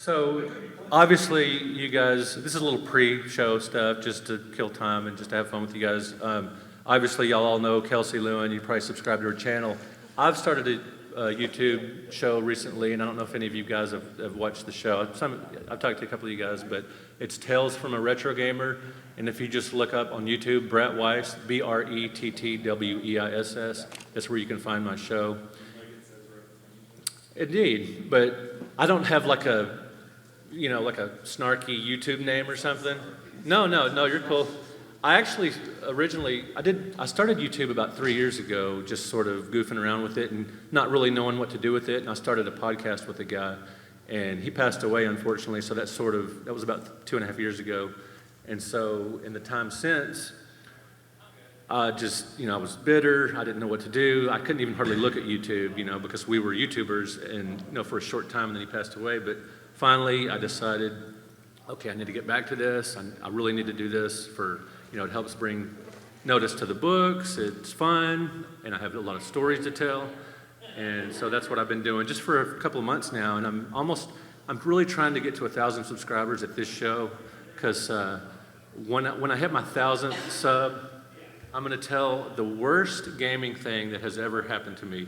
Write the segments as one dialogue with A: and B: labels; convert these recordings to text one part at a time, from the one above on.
A: So obviously you guys, this is a little pre-show stuff just to kill time and just to have fun with you guys. Obviously y'all all know Kelsey Lewin, you probably subscribe to her channel. I've started a YouTube show recently, and I don't know if any of you guys have watched the show. I've talked to a couple of you guys, but it's Tales from a Retro Gamer, and if you just look up on YouTube, Brett Weiss, Brettweiss, that's where you can find my show. Indeed, but I don't have like a snarky YouTube name or something. No, you're cool. I actually I started YouTube about 3 years ago, just sort of goofing around with it and not really knowing what to do with it. And I started a podcast with a guy, and he passed away, unfortunately, so that was about 2.5 years ago. And so in the time since, I was bitter. I didn't know what to do. I couldn't even hardly look at YouTube, because we were YouTubers and, for a short time, and then he passed away. But finally, I decided, okay, I need to get back to this. I really need to do this for, it helps bring notice to the books. It's fun, and I have a lot of stories to tell. And so that's what I've been doing just for a couple of months now. And I'm really trying to get to 1,000 subscribers at this show, because when I hit my 1,000th sub, I'm going to tell the worst gaming thing that has ever happened to me.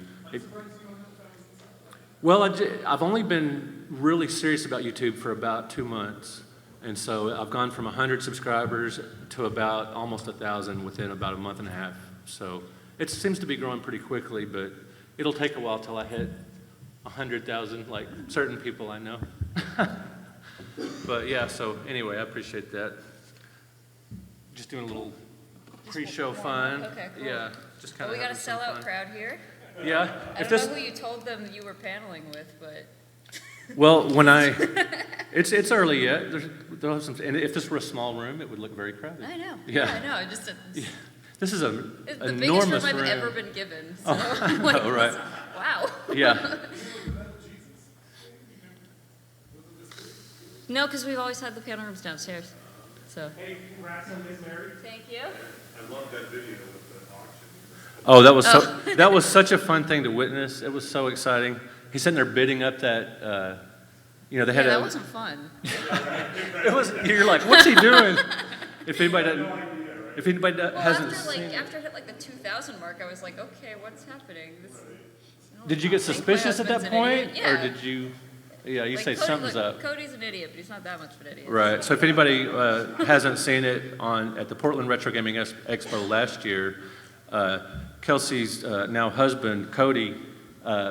A: I've only been really serious about YouTube for about 2 months. And so I've gone from 100 subscribers to about almost 1,000 within about a month and a half. So it seems to be growing pretty quickly, but it'll take a while till I hit 100,000, like certain people I know. But yeah, so anyway, I appreciate that. Just doing a little pre-show fun.
B: Okay, cool.
A: Yeah, just kind of.
B: We got a sellout crowd here.
A: Yeah.
B: I don't know who you told them you were paneling with, but.
A: Well, it's early yet. There'll have some, and if this were a small room, it would look very crowded.
B: I know.
A: Yeah,
B: I know.
A: This is
B: the
A: enormous
B: biggest room
A: room
B: I've ever been given. So
A: oh, right.
B: Wow.
A: Yeah.
B: No, because we've always had the panel rooms downstairs. So.
C: Hey, congrats on getting married.
B: Thank you.
C: I love that video with the auction.
A: Oh, that was such a fun thing to witness. It was so exciting. He's sitting there bidding up that, they had
B: that wasn't fun.
A: You're like, what's he doing? If anybody hasn't seen
B: after I hit like the 2,000 mark, I was like, okay, what's happening?
A: Did you get suspicious at that point?
B: Yeah.
A: Or did you, you say something's up?
B: Cody's an idiot, but he's not that much of an idiot.
A: Right, so if anybody hasn't seen it at the Portland Retro Gaming Expo last year, Kelsey's now husband, Cody,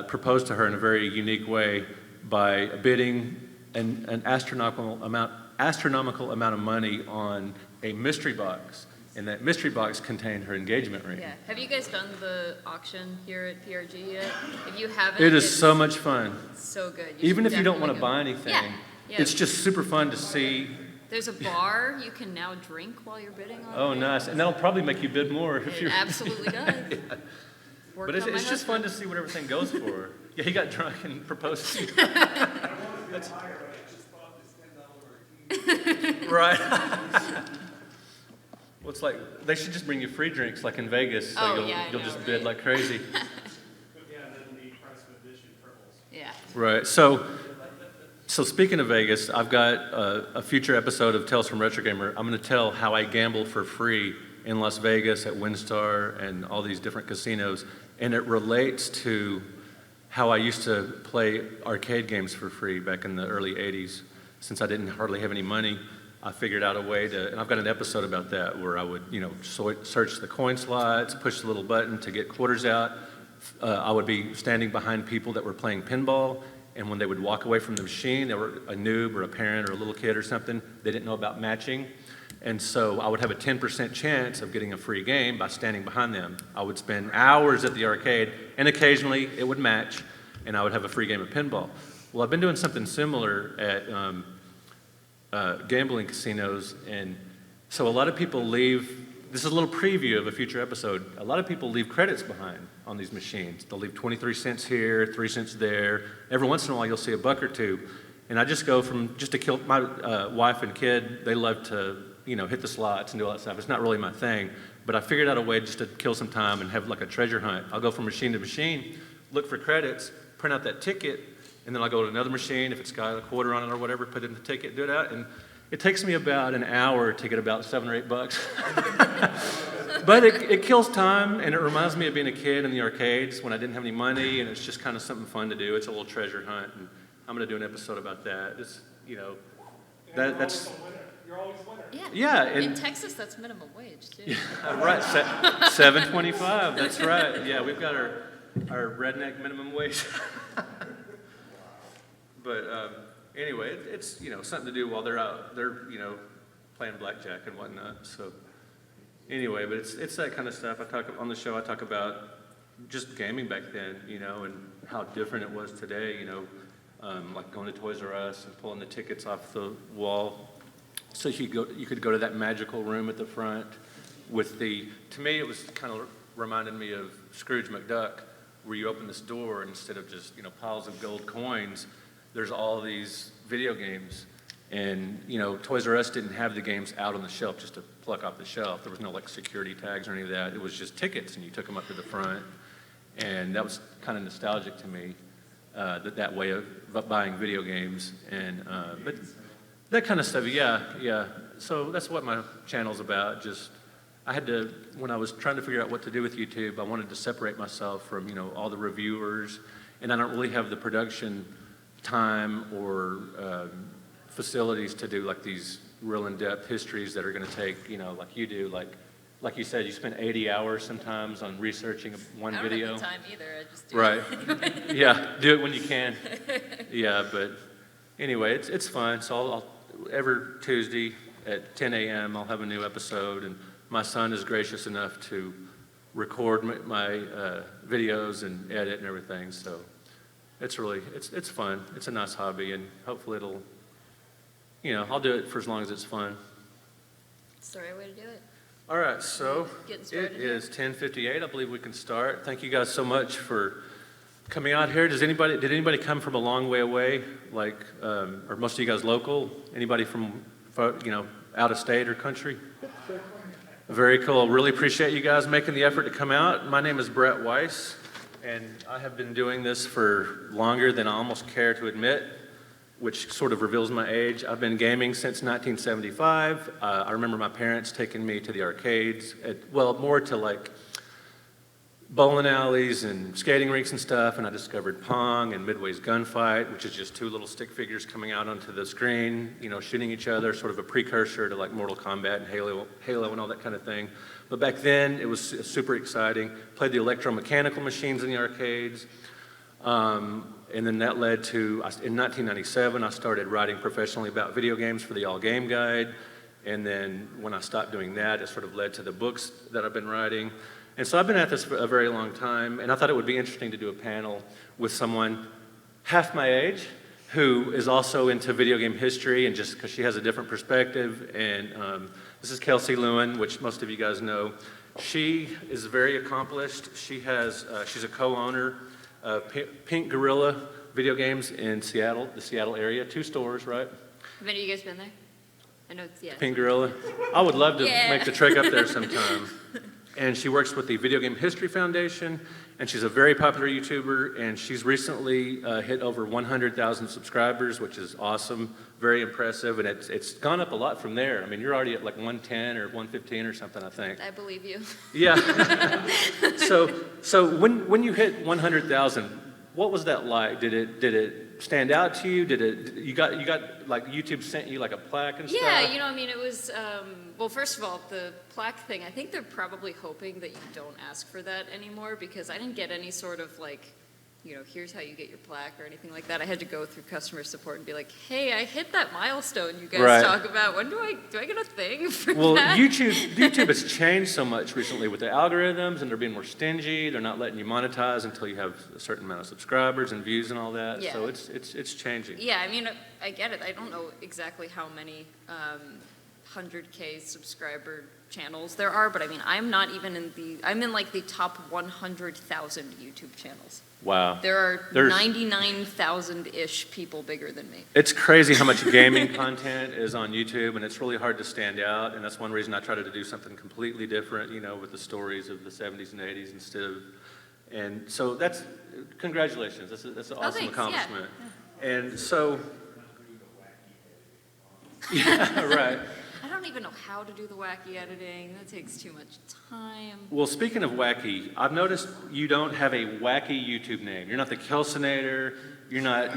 A: proposed to her in a very unique way by bidding an astronomical amount of money on a mystery box, and that mystery box contained her engagement ring.
B: Yeah. Have you guys done the auction here at PRGE yet? If you haven't,
A: it is so much fun.
B: So good.
A: Even if you don't want to buy anything,
B: yeah.
A: It's just super fun to see.
B: There's a bar you can now drink while you're bidding on.
A: Oh, nice, and that'll probably make you bid more if you're.
B: It absolutely does.
A: Yeah. But it's just fun to see what everything goes for. Yeah, he got drunk and proposed to you. That's higher, but I just bought this $10
C: Right.
A: Well, it's like, they should just bring you free drinks like in Vegas, so you'll just bid like crazy.
C: Yeah, and then the price of admission triples.
B: Yeah.
A: Right, so speaking of Vegas, I've got a future episode of Tales from Retro Gamer. I'm going to tell how I gamble for free in Las Vegas at WinStar and all these different casinos. And it relates to how I used to play arcade games for free back in the early 80s. Since I didn't hardly have any money, I figured out a way to, and I've got an episode about that where I would, search the coin slots, push the little button to get quarters out. I would be standing behind people that were playing pinball, and when they would walk away from the machine, they were a noob or a parent or a little kid or something, they didn't know about matching. And so I would have a 10% chance of getting a free game by standing behind them. I would spend hours at the arcade, and occasionally it would match, and I would have a free game of pinball. Well, I've been doing something similar at gambling casinos, and so a lot of people leave, this is a little preview of a future episode, a lot of people leave credits behind on these machines. They'll leave 23 cents here, 3 cents there. Every once in a while you'll see a buck or two. And I just go just to kill, my wife and kid, they love to hit the slots and do all that stuff. It's not really my thing, but I figured out a way just to kill some time and have like a treasure hunt. I'll go from machine to machine, look for credits, print out that ticket, and then I'll go to another machine, if it's got a quarter on it or whatever, put in the ticket, do it out, and it takes me about an hour to get about $7 or $8. But it kills time, and it reminds me of being a kid in the arcades when I didn't have any money, and it's just kind of something fun to do. It's a little treasure hunt, and I'm going to do an episode about that. It's, you know, that's...
C: You're always a winner.
B: Yeah.
A: Yeah.
B: In Texas, that's minimum wage, too.
A: Yeah, right, $7.25, that's right. Yeah, we've got our redneck minimum wage. But anyway, it's, you know, something to do while they're out, they're, you know, playing blackjack and whatnot. So anyway, but it's that kind of stuff. On the show, I talk about just gaming back then, you know, and how different it was today, you know, like going to Toys R Us and pulling the tickets off the wall. So you could go to that magical room at the front with to me it was kind of reminded me of Scrooge McDuck, where you open this door and instead of just, you know, piles of gold coins, there's all these video games. And, you know, Toys R Us didn't have the games out on the shelf just to pluck off the shelf. There was no like security tags or any of that. It was just tickets and you took them up to the front. And that was kind of nostalgic to me, that way of buying video games. And, but that kind of stuff, yeah. So that's what my channel's about. Just, when I was trying to figure out what to do with YouTube, I wanted to separate myself from, you know, all the reviewers, and I don't really have the production time or facilities to do like these real in-depth histories that are going to take, you know, like you do, like you said, you spend 80 hours sometimes on researching one video.
B: I don't have the time either, I just do
A: Right.
B: it anyway.
A: Yeah, do it when you can. Yeah, but anyway, it's fun. So I'll every Tuesday at 10 a.m. I'll have a new episode, and my son is gracious enough to record my videos and edit and everything. So it's really it's fun. It's a nice hobby, and hopefully it'll, you know, I'll do it for as long as it's fun.
B: It's the right way to do it.
A: All right, so
B: Getting
A: it
B: started
A: is 10:58. I believe we can start. Thank you guys so much for coming out here. Did anybody come from a long way away? Like, are most of you guys local? Anybody from, you know, out of state or country? Very cool. Really appreciate you guys making the effort to come out. My name is Brett Weiss, and I have been doing this for longer than I almost care to admit, which sort of reveals my age. I've been gaming since 1975. I remember my parents taking me to the arcades, more to like bowling alleys and skating rinks and stuff, and I discovered Pong and Midway's Gunfight, which is just two little stick figures coming out onto the screen, you know, shooting each other, sort of a precursor to like Mortal Kombat and Halo and all that kind of thing. But back then, it was super exciting. Played the electromechanical machines in the arcades. And then that led to, in 1997, I started writing professionally about video games for the All Game Guide. And then when I stopped doing that, it sort of led to the books that I've been writing. And so I've been at this for a very long time, and I thought it would be interesting to do a panel with someone half my age who is also into video game history, and just because she has a different perspective. And this is Kelsey Lewin, which most of you guys know. She is very accomplished. She's a co-owner of Pink Guerrilla video games in Seattle, the Seattle area. 2 stores, right?
B: Have any of you guys been there? I know it's, yeah.
A: Pink Guerrilla. I would love to
B: Yeah.
A: make the trek up there sometime. And she works with the Video Game History Foundation, and she's a very popular YouTuber, and she's recently hit over 100,000 subscribers, which is awesome, very impressive, and it's gone up a lot from there. I mean, you're already at like 110 or 115 or something, I think.
B: I believe you.
A: Yeah. So when you hit 100,000, what was that like? Did it stand out to you? You got like YouTube sent you like a plaque and stuff?
B: Yeah, you know, I mean, it was, well, first of all, the plaque thing, I think they're probably hoping that you don't ask for that anymore, because I didn't get any sort of like, you know, here's how you get your plaque or anything like that. I had to go through customer support and be like, hey, I hit that milestone you guys
A: Right.
B: talk about. When do I get a thing for
A: Well,
B: that?
A: YouTube has changed so much recently with the algorithms, and they're being more stingy. They're not letting you monetize until you have a certain amount of subscribers and views and all that.
B: Yeah.
A: So it's changing.
B: Yeah, I mean, I get it. I don't know exactly how many 100K subscriber channels there are, but I mean, I'm not even I'm in like the top 100,000 YouTube channels.
A: Wow.
B: There's
A: There's-
B: 99,000-ish people bigger than me.
A: It's crazy how much gaming content is on YouTube, and it's really hard to stand out, and that's one reason I tried to do something completely different, you know, with the stories of the 70s and 80s instead of, And so congratulations, that's an awesome
B: thanks, yeah.
A: accomplishment. And so, yeah, right.
B: I don't even know how to do the wacky editing. That takes too much time.
A: Well, speaking of wacky, I've noticed you don't have a wacky YouTube name. You're not the Kelsinator. You're not,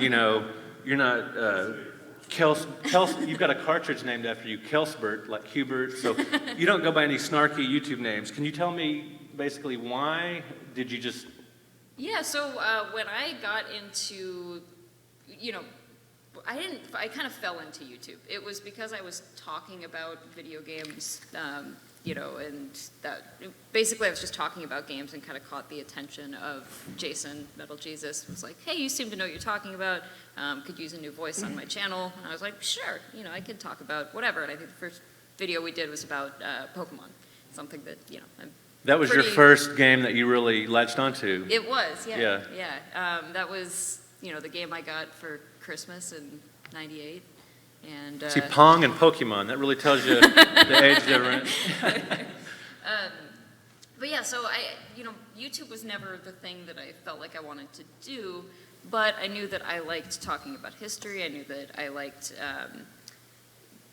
A: Kels. You've got a cartridge named after you, Kelsbert, like Hubert. So you don't go by any snarky YouTube names. Can you tell me basically why did you just?
B: Yeah, so when I got into, I kind of fell into YouTube. It was because I was talking about video games, and that, basically I was just talking about games and kind of caught the attention of Jason, Metal Jesus. It was like, hey, you seem to know what you're talking about, could use a new voice on my channel. And I was like, sure, I could talk about whatever. And I think the first video we did was about Pokemon, something that, I'm
A: That was your first game that you really latched onto.
B: It was, yeah.
A: Yeah.
B: That was, the game I got for Christmas in '98. And
A: see, Pong and Pokemon, that really tells you the age difference.
B: But yeah, so YouTube was never the thing that I felt like I wanted to do, but I knew that I liked talking about history. I knew that I liked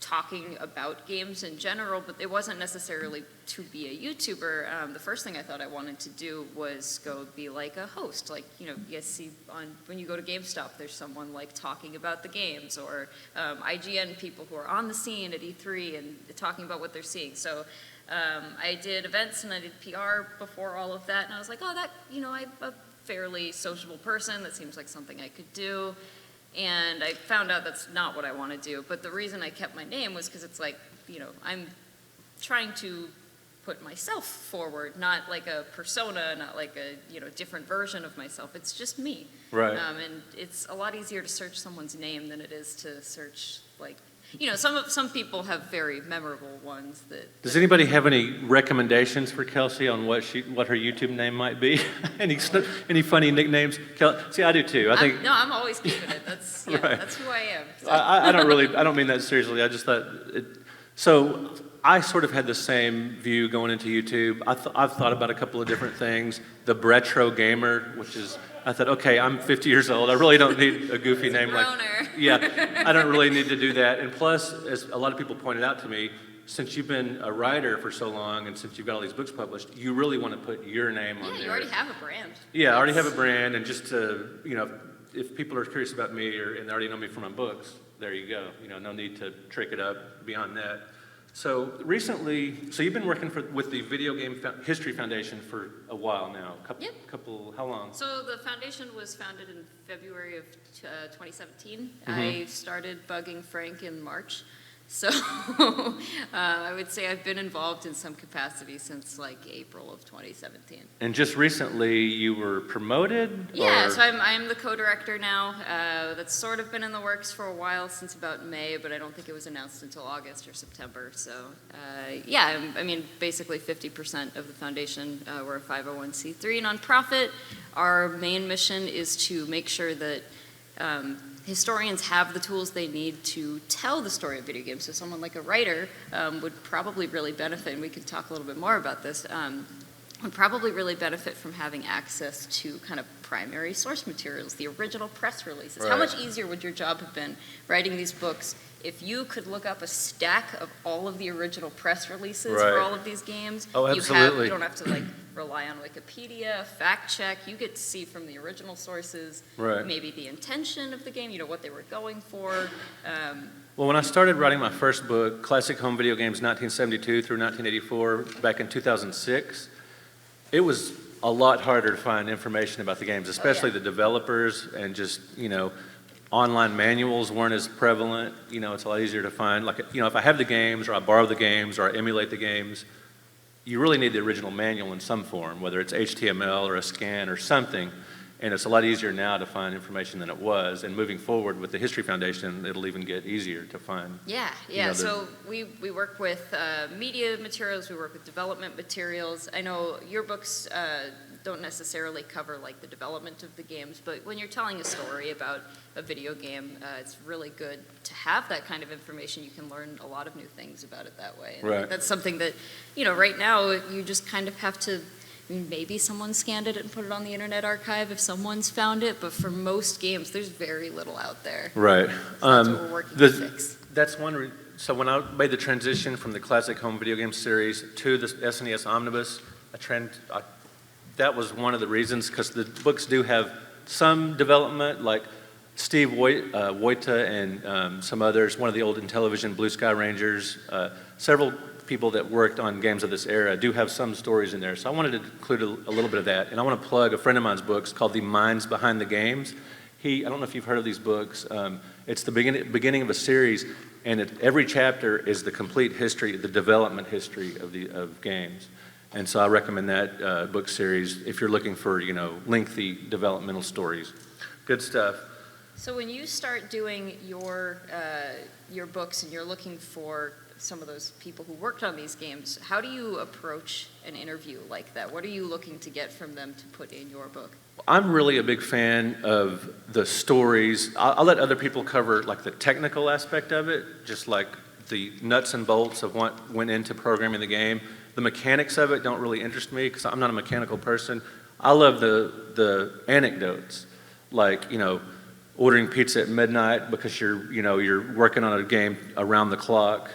B: talking about games in general, but it wasn't necessarily to be a YouTuber. The first thing I thought I wanted to do was go be like a host. Like, you guys see when you go to GameStop, there's someone like talking about the games, or IGN people who are on the scene at E3 and talking about what they're seeing. So I did events and I did PR before all of that, and I was like, oh, I'm a fairly sociable person. That seems like something I could do. And I found out that's not what I want to do. But the reason I kept my name was because it's like, I'm trying to put myself forward, not like a persona, not like a, different version of myself. It's just me.
A: Right.
B: And it's a lot easier to search someone's name than it is to search, like, some people have very memorable ones that.
A: Does anybody have any recommendations for Kelsey on what her YouTube name might be? any funny nicknames? See, I do too. I think.
B: I'm always keeping it. That's
A: right.
B: That's who I am. So.
A: I don't mean that seriously. I just thought so. I sort of had the same view going into YouTube. I've thought about a couple of different things. The Bretro Gamer, which is, I thought, okay, I'm 50 years old. I really don't need a goofy name like. Yeah, I don't really need to do that. And plus, as a lot of people pointed out to me, since you've been a writer for so long and since you've got all these books published, you really want to put your name on there.
B: Yeah, you already have a brand.
A: Yeah, I already have a brand, and just to, if people are curious about me and they already know me from my books, there you go. No need to trick it up beyond that. So recently, you've been working with the Video Game History Foundation for a while now. How long?
B: So the foundation was founded in February of 2017. I started bugging Frank in March. So I would say I've been involved in some capacity since like April of 2017.
A: And just recently you were promoted?
B: Yeah, so I'm the co-director now. That's sort of been in the works for a while, since about May, but I don't think it was announced until August or September. So basically 50% of the foundation, we're a 501c3 nonprofit. Our main mission is to make sure that historians have the tools they need to tell the story of video games. So someone like a writer would probably really benefit, and we can talk a little bit more about this, would probably really benefit from having access to kind of primary source materials, the original press releases.
A: Right.
B: How much easier would your job have been writing these books if you could look up a stack of all of the original press releases for all of these games?
A: Oh, absolutely.
B: You don't have to rely on Wikipedia, fact check. You get to see from the original sources, maybe the intention of the game, what they were going for.
A: Well, when I started writing my first book, Classic Home Video Games 1972 through 1984, back in 2006, it was a lot harder to find information about the games, especially the developers, and just, online manuals weren't as prevalent. It's a lot easier to find. If I have the games, or I borrow the games, or I emulate the games, you really need the original manual in some form, whether it's HTML or a scan or something. And it's a lot easier now to find information than it was. And moving forward with the History Foundation, it'll even get easier to find.
B: Yeah. So we work with media materials, we work with development materials. I know your books don't necessarily cover the development of the games, but when you're telling a story about a video game, it's really good to have that kind of information. You can learn a lot of new things about it that way. And I think that's something that, right now, you just kind of have to I mean, maybe someone scanned it and put it on the Internet Archive if someone's found it, but for most games, there's very little out there.
A: Right.
B: So that's what we're working to fix.
A: That's one. So when I made the transition from the classic home video game series to the SNES Omnibus, that was one of the reasons, because the books do have some development, like Steve Wojta and some others, one of the old Intellivision Blue Sky Rangers, several people that worked on games of this era do have some stories in there. So I wanted to include a little bit of that. And I want to plug a friend of mine's books called The Minds Behind the Games. I don't know if you've heard of these books. It's the beginning of a series, and every chapter is the complete history, the development history of games. And so I recommend that book series if you're looking for, lengthy developmental stories. Good stuff.
B: So when you start doing your books and you're looking for some of those people who worked on these games, how do you approach an interview like that? What are you looking to get from them to put in your book?
A: I'm really a big fan of the stories. I'll let other people cover like the technical aspect of it, just like the nuts and bolts of what went into programming the game. The mechanics of it don't really interest me because I'm not a mechanical person. I love the anecdotes, like, ordering pizza at midnight because you're working on a game around the clock.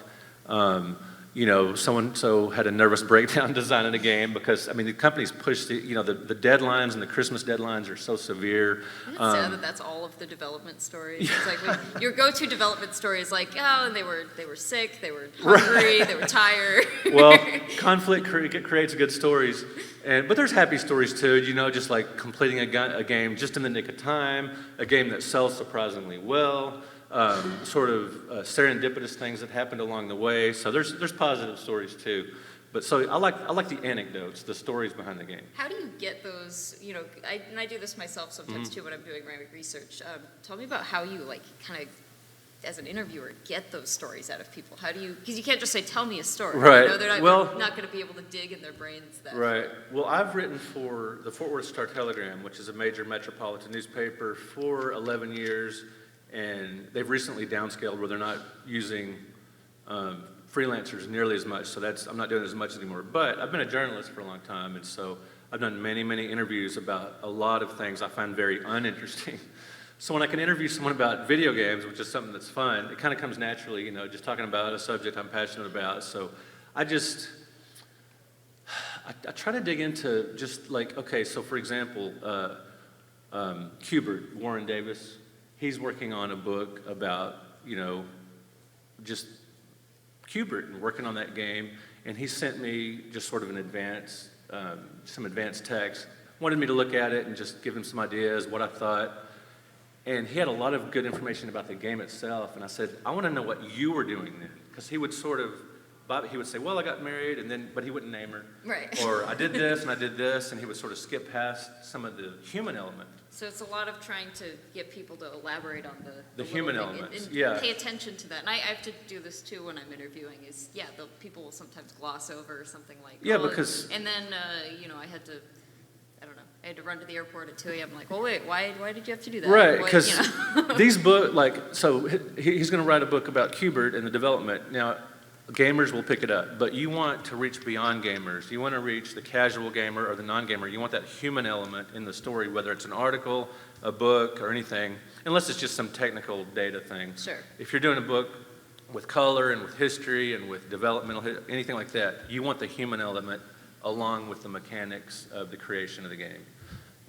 A: So had a nervous breakdown designing a game because, the company's pushed the deadlines, and the Christmas deadlines are so severe.
B: Isn't it sad that's all of the development stories? It's like your go-to development story is like, and they were sick, they were hungry, they were tired.
A: Well, conflict creates good stories, but there's happy stories too. Just like completing a game just in the nick of time, a game that sells surprisingly well. Serendipitous things that happened along the way. So there's positive stories too. But so I like the anecdotes, the stories behind the game.
B: How do you get those? I do this myself sometimes too when I'm doing my research. Tell me about how you kind of, as an interviewer, get those stories out of people. How do you? Because you can't just say, "Tell me a story."
A: Right.
B: They're not going to be able to dig in their brains.
A: Right. Well, I've written for the Fort Worth Star-Telegram, which is a major metropolitan newspaper, for 11 years. And they've recently downscaled where they're not using freelancers nearly as much, so I'm not doing as much anymore. But I've been a journalist for a long time, and so I've done many, many interviews about a lot of things I find very uninteresting. So when I can interview someone about video games, which is something that's fun, it kind of comes naturally, just talking about a subject I'm passionate about. So I try to dig into just like, okay, so for example, Hubert, Warren Davis, he's working on a book about, just Hubert and working on that game. And he sent me just sort of some advanced text, wanted me to look at it and just give him some ideas, what I thought. And he had a lot of good information about the game itself. And I said, I want to know what you were doing then. Because he would he would say, well, I got married, but he wouldn't name her.
B: Right.
A: Or I did this and I did this, and he would sort of skip past some of the human element.
B: So it's a lot of trying to get people to elaborate on the
A: human
B: thing
A: elements,
B: and pay attention to that. And I have to do this too when I'm interviewing. The people will sometimes gloss over something like,
A: because
B: and then I had to run to the airport at 2 a.m. I'm like, well, wait, why did you have to do that?
A: Right, because these books, so he's going to write a book about Hubert and the development. Now, gamers will pick it up, but you want to reach beyond gamers. You want to reach the casual gamer or the non-gamer. You want that human element in the story, whether it's an article, a book, or anything, unless it's just some technical data thing.
B: Sure.
A: If you're doing a book with color and with history and with developmental, anything like that, you want the human element along with the mechanics of the creation of the game.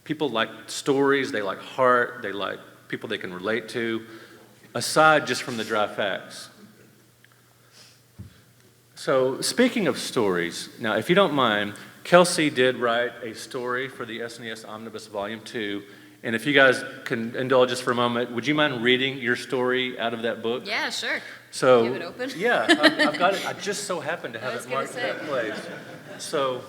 A: People like stories, they like heart, they like people they can relate to, aside just from the dry facts. So speaking of stories, now if you don't mind, Kelsey did write a story for the SNES Omnibus Volume 2, and if you guys can indulge us for a moment, would you mind reading your story out of that book?
B: Yeah, sure.
A: So,
B: you have it open?
A: Yeah, I've got it. I just so happen to have it marked in that place. So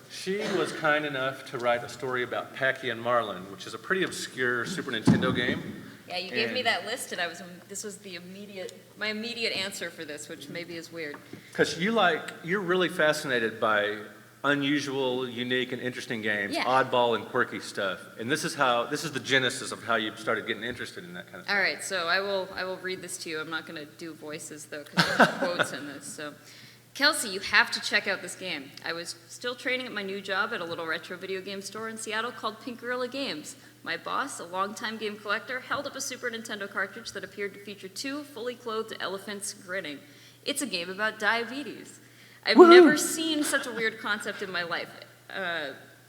A: she was kind enough to write a story about Packy and Marlin, which is a pretty obscure Super Nintendo game.
B: Yeah, you gave me that list, and this was my immediate answer for this, which maybe is weird.
A: Because you're really fascinated by unusual, unique, and interesting games, oddball and quirky stuff. And this is the genesis of how you started getting interested in that kind of stuff.
B: All right, so I will read this to you. I'm not going to do voices though, because there's quotes in this. So, Kelsey, you have to check out this game. I was still training at my new job at a little retro video game store in Seattle called Guerrilla Games. My boss, a longtime game collector, held up a Super Nintendo cartridge that appeared to feature 2 fully clothed elephants grinning. It's a game about diabetes. I've never seen such a weird concept in my life.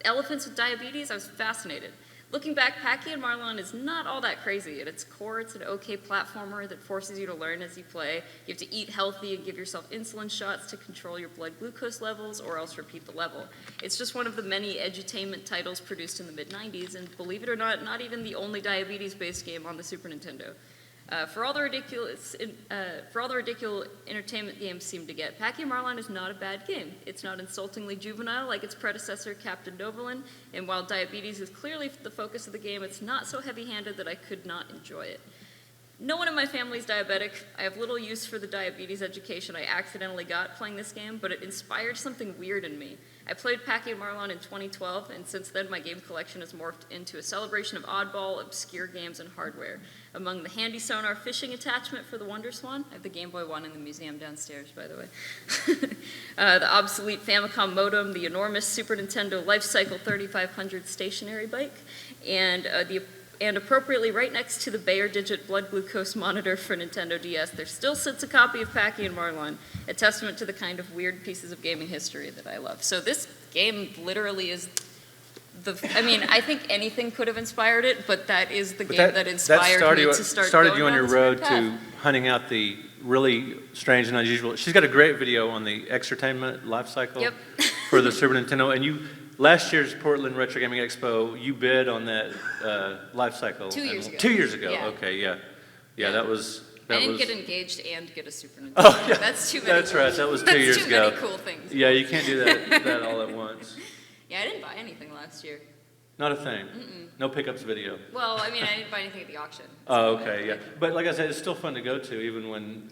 B: Elephants with diabetes, I was fascinated. Looking back, Packy and Marlon is not all that crazy. At its core, it's an okay platformer that forces you to learn as you play. You have to eat healthy and give yourself insulin shots to control your blood glucose levels or else repeat the level. It's just one of the many edutainment titles produced in the mid-90s, and believe it or not even the only diabetes-based game on the Super Nintendo. For all the ridiculous entertainment games seem to get, Packy and Marlon is not a bad game. It's not insultingly juvenile like its predecessor, Captain Novolin, and while diabetes is clearly the focus of the game, it's not so heavy-handed that I could not enjoy it. No one in my family is diabetic. I have little use for the diabetes education I accidentally got playing this game, but it inspired something weird in me. I played Packy and Marlon in 2012, and since then my game collection has morphed into a celebration of oddball, obscure games and hardware. Among the handy sonar fishing attachment for the Wonder Swan, I have the Game Boy One in the museum downstairs, by the way. The obsolete Famicom modem, the enormous Super Nintendo Lifecycle 3500 stationary bike, and appropriately right next to the Bayer Digit blood glucose monitor for Nintendo DS, there still sits a copy of Packy and Marlon, a testament to the kind of weird pieces of gaming history that I love. So this game literally is I think anything could have inspired it, but that is the game that inspired me to
A: started you on your road to hunting out the really strange and unusual. She's got a great video on the Exertainment life cycle for the Super Nintendo, and last year's Portland Retro Gaming Expo, you bid on that life cycle.
B: 2 years ago.
A: 2 years ago,
B: Yeah.
A: okay, yeah, that was...
B: I didn't get engaged and get a Super Nintendo.
A: Oh, yeah.
B: That's too many.
A: That's right, that was 2 years ago.
B: That's too many cool things.
A: Yeah, you can't do that all at once.
B: Yeah, I didn't buy anything last year.
A: Not a thing? No pickups video?
B: Well, I didn't buy anything at the auction.
A: Oh, okay, yeah. But like I said, it's still fun to go to even when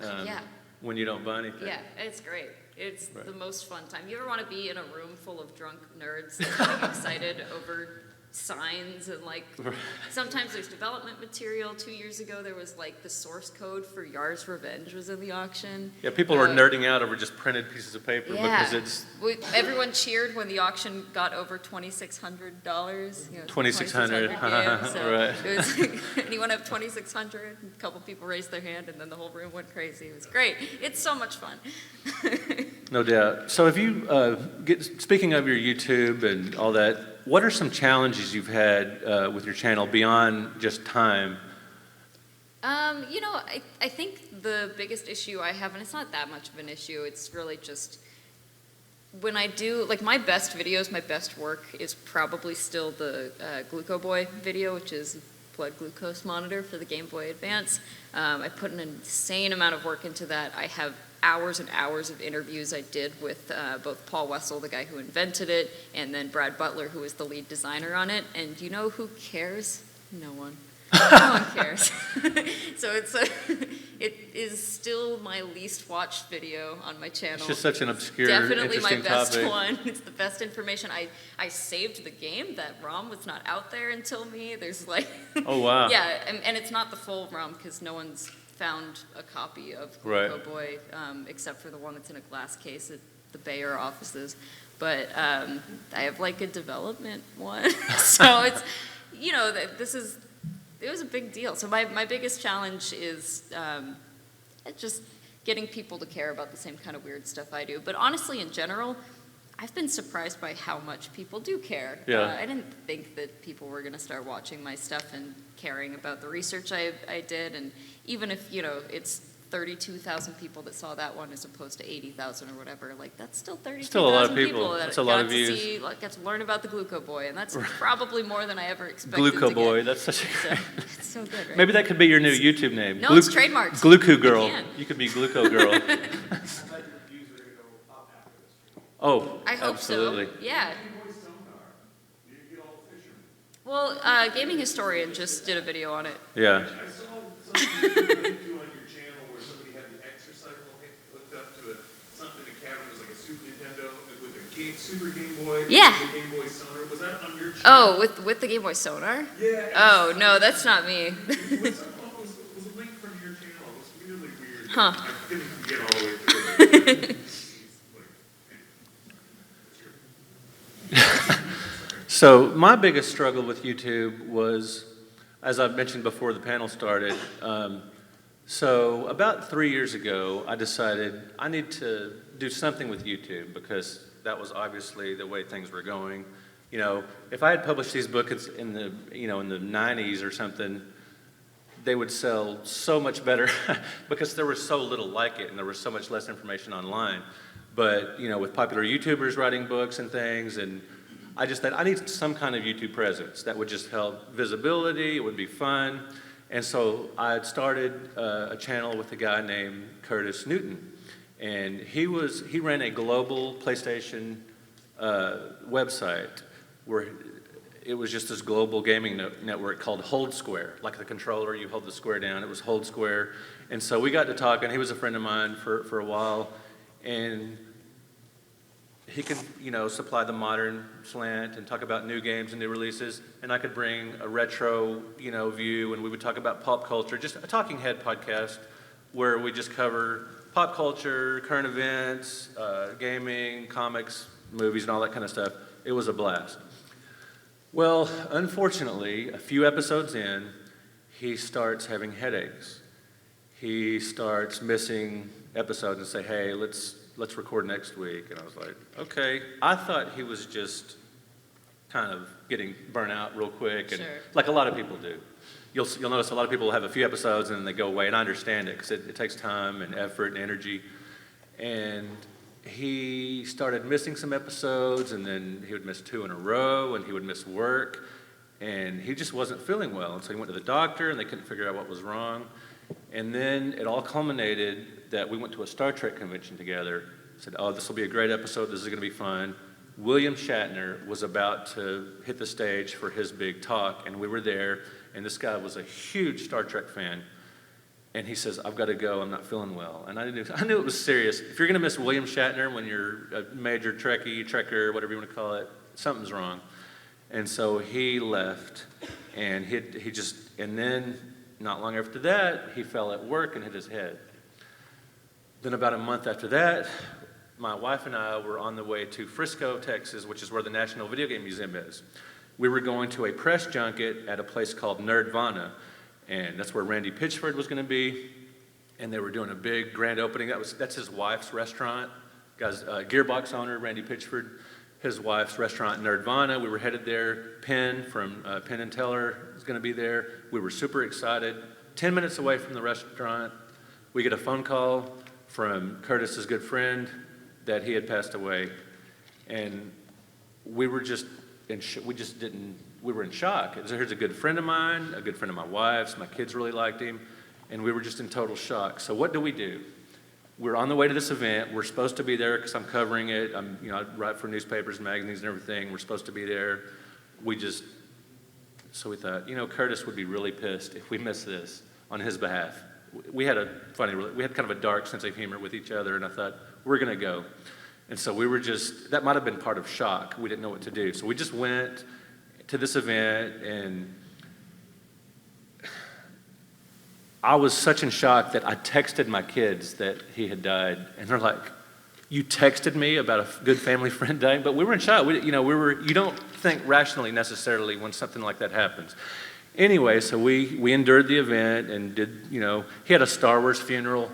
A: you don't buy anything.
B: Yeah, it's great. It's the most fun time. You ever want to be in a room full of drunk nerds getting excited over signs and sometimes there's development material. 2 years ago there was the source code for Yar's Revenge was in the auction.
A: Yeah, people were nerding out over just printed pieces of paper because it's...
B: Everyone cheered when the auction got over $2,600.
A: $2,600,
B: so
A: right.
B: It was anyone have $2,600? A couple people raised their hand and then the whole room went crazy. It was great. It's so much fun.
A: No doubt. So if you, speaking of your YouTube and all that, what are some challenges you've had with your channel beyond just time?
B: I think the biggest issue I have, and it's not that much of an issue, it's really just when I do, my best videos, my best work is probably still the Gluco Boy video, which is blood glucose monitor for the Game Boy Advance. I put an insane amount of work into that. I have hours and hours of interviews I did with both Paul Wessel, the guy who invented it, and then Brad Butler, who is the lead designer on it. And you know who cares? No one. No one cares. So it is still my least watched video on my channel.
A: It's just such an obscure,
B: definitely my
A: interesting
B: best
A: topic.
B: one. It's the best information. I saved the game. That ROM was not out there until me. There's
A: Oh, wow.
B: Yeah, and it's not the full ROM because no one's found a copy of Gluco Boy except for the one that's in a glass case at the Bayer offices. But I have a development one. So it's, it was a big deal. So my biggest challenge is just getting people to care about the same kind of weird stuff I do. But honestly, in general, I've been surprised by how much people do care.
A: Yeah.
B: I didn't think that people were going to start watching my stuff and caring about the research I did. And even if, it's 32,000 people that saw that one as opposed to 80,000 or whatever, that's still 32,000
A: Still a lot of people.
B: that
A: That's a lot of
B: got
A: views.
B: to see, got to learn about the Gluco Boy. And that's probably more than I ever expected
A: Gluco
B: to
A: Boy,
B: get.
A: that's such a...
B: It's so good, right?
A: Maybe that could be your new YouTube name.
B: No, it's trademarked.
A: Gluco Girl.
B: You can.
A: You could be Gluco Girl. Oh,
B: I hope
A: absolutely.
B: so. Yeah. Well, Gaming Historian just did a video on it.
A: Yeah.
D: I saw something on your channel where somebody had the exercycle hooked up to something in the cabinet. It was like a Super Nintendo with a Super Game Boy.
B: Yeah.
D: And a Game Boy Sonar. Was that on your channel?
B: Oh, with the Game Boy Sonar?
D: Yeah.
B: Oh, no, that's not me.
D: It was a link from your channel. It was really weird.
B: Huh.
D: I didn't get all the way through it.
A: So my biggest struggle with YouTube was, as I've mentioned before the panel started, so about 3 years ago, I decided I need to do something with YouTube because that was obviously the way things were going. You know, if I had published these books in the, in the 90s or something, they would sell so much better because there was so little like it and there was so much less information online. But, with popular YouTubers writing books and things, and I just thought I need some kind of YouTube presence that would just help visibility, it would be fun. And so I had started a channel with a guy named Curtis Newton. And he ran a global PlayStation website where it was just this global gaming network called Hold Square. Like the controller, you hold the square down, it was Hold Square. And so we got to talking, he was a friend of mine for a while. And he could, supply the modern slant and talk about new games and new releases, and I could bring a retro, view, and we would talk about pop culture, just a talking head podcast where we just cover pop culture, current events, gaming, comics, movies, and all that kind of stuff. It was a blast. Well, unfortunately, a few episodes in, he starts having headaches. He starts missing episodes and say, hey, let's record next week. And I was like, okay. I thought he was just kind of getting burnt out real quick, and like a lot of people do. You'll notice a lot of people have a few episodes and then they go away, and I understand it because it takes time and effort and energy. And he started missing some episodes, and then he would miss 2 in a row, and he would miss work, and he just wasn't feeling well. And so he went to the doctor, and they couldn't figure out what was wrong. And then it all culminated that we went to a Star Trek convention together. Said, oh, this will be a great episode. This is going to be fun. William Shatner was about to hit the stage for his big talk, and we were there. And this guy was a huge Star Trek fan. And he says, I've got to go. I'm not feeling well. And I knew it was serious. If you're going to miss William Shatner when you're a major Trekkie, Trekker, whatever you want to call it, something's wrong. And so he left. And and then not long after that, he fell at work and hit his head. Then about a month after that, my wife and I were on the way to Frisco, Texas, which is where the National Video Game Museum is. We were going to a press junket at a place called Nerdvana, and that's where Randy Pitchford was going to be, and they were doing a big grand opening. That's his wife's restaurant. Guy's Gearbox owner, Randy Pitchford, his wife's restaurant, Nerdvana. We were headed there. Penn from Penn and Teller is going to be there. We were super excited. 10 minutes away from the restaurant, we get a phone call from Curtis's good friend that he had passed away, and we were just we were in shock. Here's a good friend of mine, a good friend of my wife's, my kids really liked him, and we were just in total shock. So what do? We're on the way to this event. We're supposed to be there because I'm covering it. I write for newspapers and magazines and everything. We're supposed to be there. So we thought, Curtis would be really pissed if we missed this on his behalf. We had kind of a dark sense of humor with each other, and I thought, we're going to go. And so that might have been part of shock. We didn't know what to do. So we just went to this event, and I was such in shock that I texted my kids that he had died, and they're like, you texted me about a good family friend dying? But we were in shock. You don't think rationally necessarily when something like that happens. Anyway, so we endured the event and did, he had a Star Wars funeral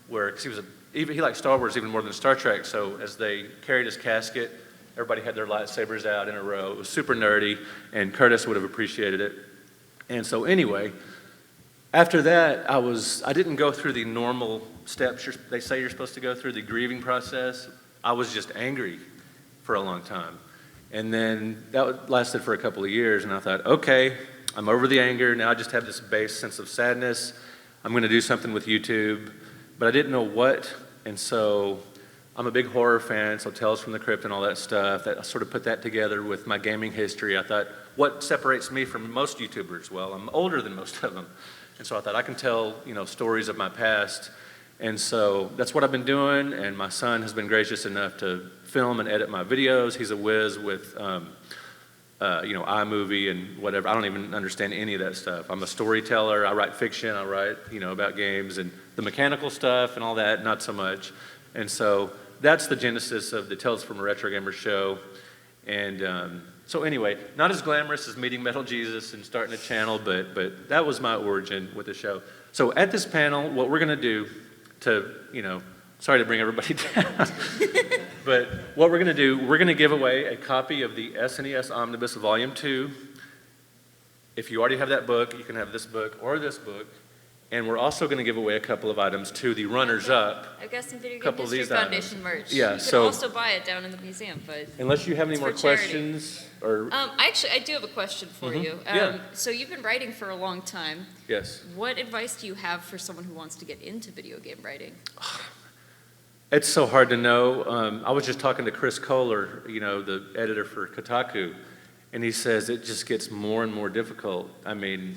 A: because he liked Star Wars even more than Star Trek. So as they carried his casket, everybody had their lightsabers out in a row. It was super nerdy, and Curtis would have appreciated it. And so anyway, after that, I didn't go through the normal steps they say you're supposed to go through, the grieving process. I was just angry for a long time. And then that lasted for a couple of years, and I thought, okay, I'm over the anger. Now I just have this base sense of sadness. I'm going to do something with YouTube. But I didn't know what, and so I'm a big horror fan, so Tales from the Crypt and all that stuff. I sort of put that together with my gaming history. I thought, what separates me from most YouTubers? Well, I'm older than most of them. And so I thought I can tell, stories of my past. And so that's what I've been doing, and my son has been gracious enough to film and edit my videos. He's a whiz with iMovie and whatever. I don't even understand any of that stuff. I'm a storyteller. I write fiction. I write, about games, and the mechanical stuff and all that, not so much. And so that's the genesis of the Tales from a Retro Gamer show. And so anyway, not as glamorous as meeting Metal Jesus and starting a channel, but that was my origin with the show. So at this panel, what we're going to do to, sorry to bring everybody down, but what we're going to do, we're going to give away a copy of the SNES Omnibus Volume 2. If you already have that book, you can have this book or this book. And we're also going to give away a couple of items to the runners-up.
B: I've got some Video Game
A: Couple of
B: History
A: these
B: Foundation
A: items.
B: merch.
A: Yeah,
B: you
A: so-
B: can also buy it down in the museum, but...
A: Unless you have any
B: It's
A: more
B: for charity.
A: questions, or,
B: I do have a question for you.
A: Yeah.
B: So you've been writing for a long time.
A: yes.
B: What advice do you have for someone who wants to get into video game writing?
A: It's so hard to know. I was just talking to Chris Kohler, the editor for Kotaku, and he says it just gets more and more difficult. I mean,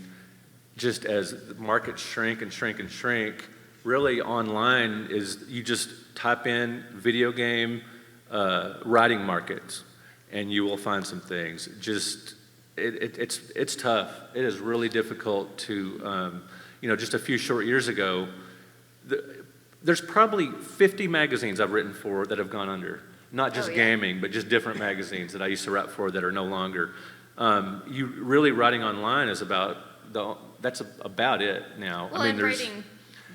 A: just as the markets shrink and shrink and shrink, really online is you just type in video game writing markets, and you will find some things. Just it's tough. It is really difficult to, just a few short years ago. There's probably 50 magazines I've written for that have gone under. Not just
B: Oh, yeah.
A: gaming, but just different magazines that I used to write for that are no longer. You really writing online is that's about it now.
B: Well, and writing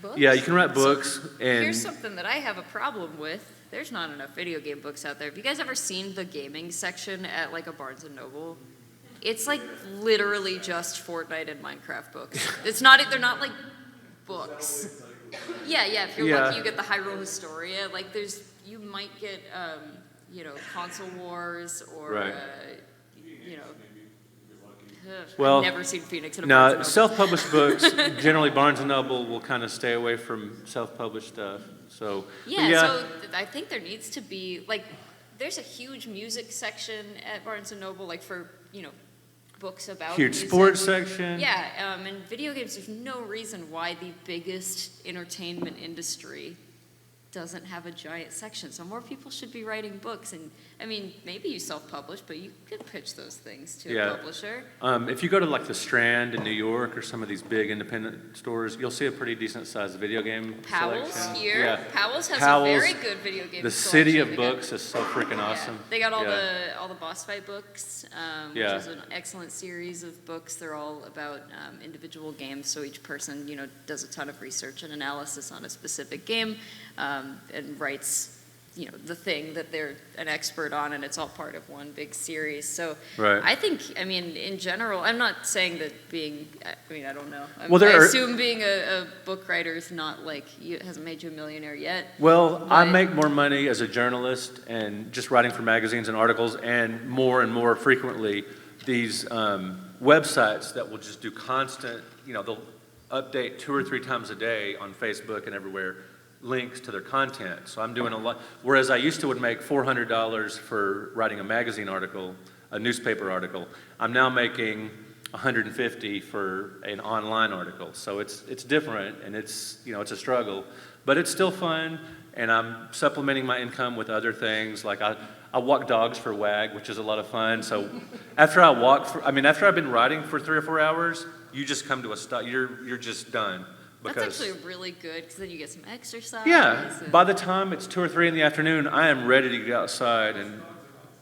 B: books.
A: Yeah, you can write
B: So
A: books, and
B: here's something that I have a problem with. There's not enough video game books out there. Have you guys ever seen the gaming section at like a Barnes & Noble? It's like literally just Fortnite and Minecraft books. They're not like books. Yeah, if you're
A: Yeah.
B: lucky, you get the Hyrule Historia. Like you might get, Console Wars or,
A: Right.
B: Well, I've never seen Phoenix in a Barnes &
A: now
B: Noble.
A: self-published books, generally Barnes & Noble will kind of stay away from self-published stuff. So
B: Yeah, so I think there needs to be, like, there's a huge music section at Barnes & Noble, like for, books about
A: huge
B: music.
A: sports section.
B: Yeah, and video games, there's no reason why the biggest entertainment industry doesn't have a giant section. So more people should be writing books. And, I mean, maybe you self-publish, but you could pitch those things to
A: Yeah.
B: a publisher.
A: If you go to like the Strand in New York or some of these big independent stores, you'll see a pretty decent sized video game
B: Powell's
A: selection.
B: here.
A: Yeah.
B: Powell's has
A: Powell's,
B: a very good video game
A: The City of
B: selection. They got-
A: Books is so freaking awesome.
B: Yeah. They got all
A: Yeah.
B: the boss fight books,
A: Yeah.
B: which is an excellent series of books. They're all about individual games, so each person, does a ton of research and analysis on a specific game, and writes, the thing that they're an expert on, and it's all part of one big series. So
A: Right.
B: I think, in general, I'm not saying that I don't know.
A: Well, there
B: I
A: are-
B: assume being a book writer is not like, it hasn't made you a millionaire yet.
A: Well, I
B: But-
A: make more money as a journalist and just writing for magazines and articles, and more frequently, these websites that will just do constant, they'll update 2 or 3 times a day on Facebook and everywhere, links to their content. So I'm doing a lot, whereas I used to would make $400 for writing a magazine article, a newspaper article, I'm now making $150 for an online article. So it's different, and it's a struggle, but it's still fun, and I'm supplementing my income with other things. Like I walk dogs for WAG, which is a lot of fun. So after after I've been writing for 3 or 4 hours, you just come to a stop. You're just done.
B: That's
A: Because,
B: actually really good, because then you get some exercise.
A: yeah,
B: and-
A: by the time it's 2 or 3 in the afternoon, I am ready to get outside, and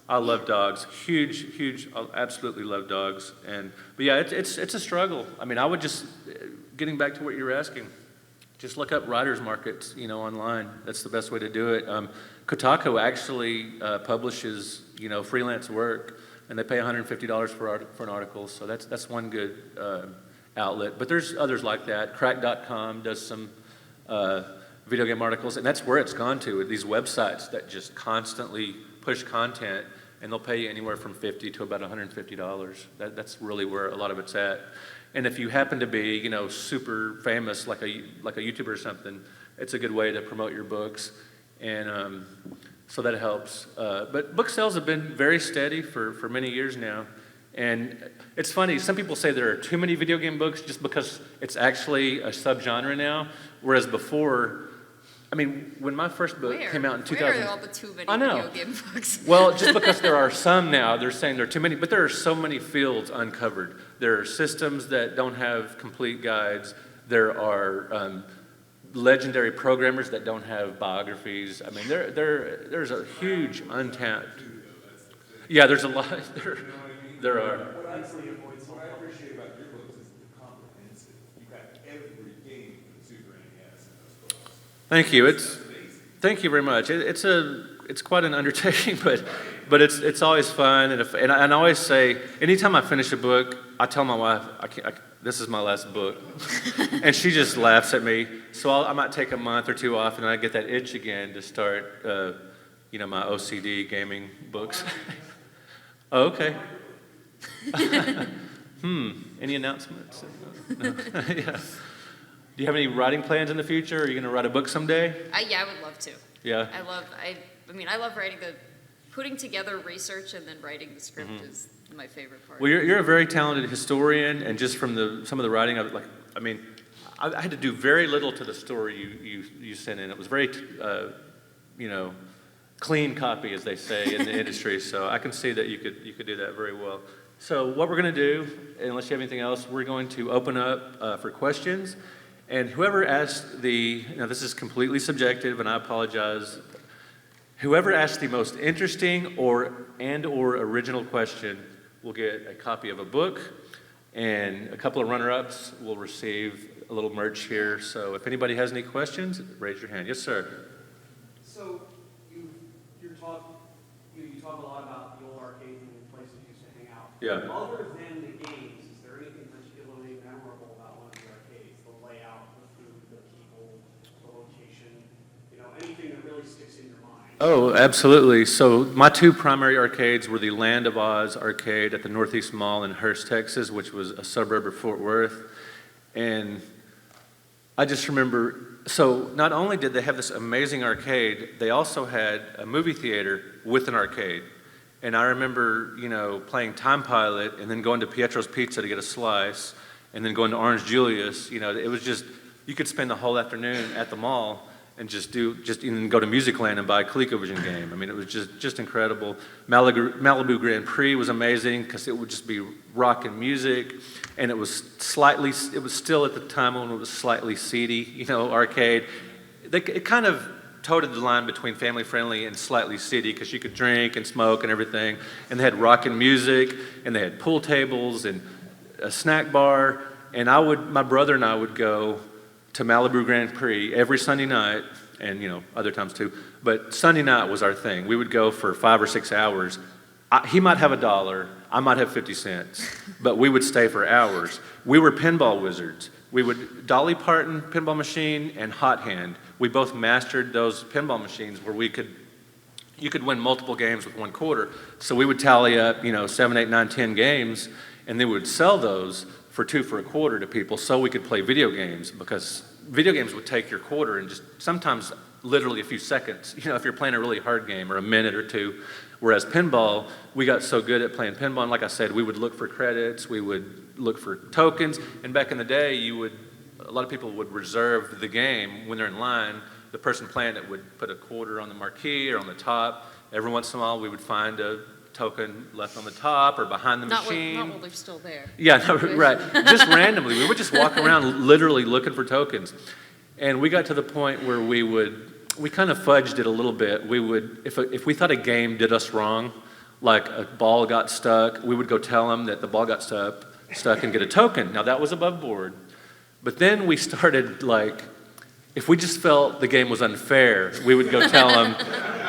A: I love dogs. Huge, I absolutely love dogs. But yeah, it's a struggle. I would just, getting back to what you were asking, just look up writers markets, online. That's the best way to do it. Kotaku actually publishes, freelance work, and they pay $150 for an article. So that's one good outlet. But there's others like that. Crack.com does some video game articles, and that's where it's gone to, these websites that just constantly push content, and they'll pay you anywhere from $50 to about $150. That's really where a lot of it's at. And if you happen to be, super famous, like a YouTuber or something, it's a good way to promote your books, and so that helps. But book sales have been very steady for many years now. And it's funny, some people say there are too many video game books just because it's actually a subgenre now, whereas before, when my first book came out in 2000.
B: Where are all the too many
A: I know.
B: video game books?
A: Well, just because there are some now, they're saying there are too many, but there are so many fields uncovered. There are systems that don't have complete guides. There are legendary programmers that don't have biographies. There's a huge untapped. Yeah, there's a lot, there,
D: You know what I mean?
A: there are.
D: What I appreciate about your books is the comprehensive. You got every game for the Super NES in those books.
A: Thank you.
D: That's amazing.
A: Thank you very much. It's quite an undertaking, but it's always fun. And I always say, anytime I finish a book, I tell my wife, this is my last book. And she just laughs at me. So I might take a month or two off, and I get that itch again to start, my OCD gaming books. Oh, okay. Any announcements? No. Yeah. Do you have any writing plans in the future? Are you going to write a book someday?
B: Yeah, I would love to.
A: Yeah.
B: I love putting together research and then writing the script is my favorite part.
A: Well, you're a very talented historian, and just from some of the writing, I had to do very little to the story you sent in. It was very, clean copy, as they say in the industry. So I can see that you could do that very well. So what we're going to do, unless you have anything else, we're going to open up for questions, and whoever asked this is completely subjective, and I apologize. Whoever asked the most interesting or original question will get a copy of a book, and a couple of runner-ups will receive a little merch here. So if anybody has any questions, raise your hand. Yes, sir.
C: So you talk a lot about the old arcades and places you used to hang out.
A: Yeah.
C: Other than the games, is there anything particularly memorable about one of the arcades? The layout, the food, the people, the location, anything that really sticks in your mind?
A: Oh, absolutely. So my two primary arcades were the Land of Oz arcade at the Northeast Mall in Hurst, Texas, which was a suburb of Fort Worth. And I just remember, so not only did they have this amazing arcade, they also had a movie theater with an arcade. And I remember, playing Time Pilot and then going to Pietro's Pizza to get a slice and then going to Orange Julius. It was just, you could spend the whole afternoon at the mall and just even go to Musicland and buy a ColecoVision game. I mean, it was just incredible. Malibu Grand Prix was amazing because it would just be rock and music, and it was still at the time when it was slightly seedy, arcade. It kind of toted the line between family friendly and slightly seedy because you could drink and smoke and everything, and they had rock and music, and they had pool tables and a snack bar, and my brother and I would go to Malibu Grand Prix every Sunday night, and other times too, but Sunday night was our thing. We would go for 5 or 6 hours. He might have $1, I might have 50 cents, but we would stay for hours. We were pinball wizards. We would Dolly Parton pinball machine and Hot Hand. We both mastered those pinball machines where you could win multiple games with one quarter. So we would tally up, 7, 8, 9, 10 games, and then we would sell those for 2 for a quarter to people so we could play video games, because video games would take your quarter in just sometimes literally a few seconds, if you're playing a really hard game, or a minute or two. Whereas pinball, we got so good at playing pinball, and like I said, we would look for credits, we would look for tokens, and back in the day, a lot of people would reserve the game when they're in line. The person playing it would put a quarter on the marquee or on the top. Every once in a while, we would find a token left on the top or behind the machine.
B: Not while they're still there.
A: Yeah, no, right. Just randomly. We would just walk around literally looking for tokens. And we got to the point where we kind of fudged it a little bit. We would, if we thought a game did us wrong, like a ball got stuck, we would go tell them that the ball got stuck and get a token. Now that was above board. But then we started if we just felt the game was unfair, we would go tell them,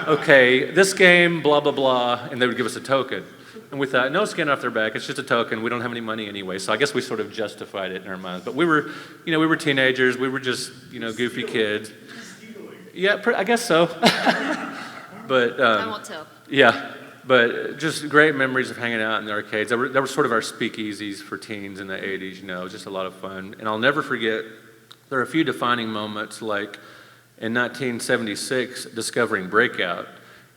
A: okay, this game, blah, blah, blah, and they would give us a token. And we thought, no skin off their back, it's just a token, we don't have any money anyway. So I guess we sort of justified it in our minds. But we were teenagers, we were just, goofy kids. Yeah, I guess so. But
B: I won't tell.
A: Yeah, but just great memories of hanging out in the arcades. They were sort of our speakeasies for teens in the 80s, it was just a lot of fun. And I'll never forget, there are a few defining moments, like in 1976, discovering Breakout.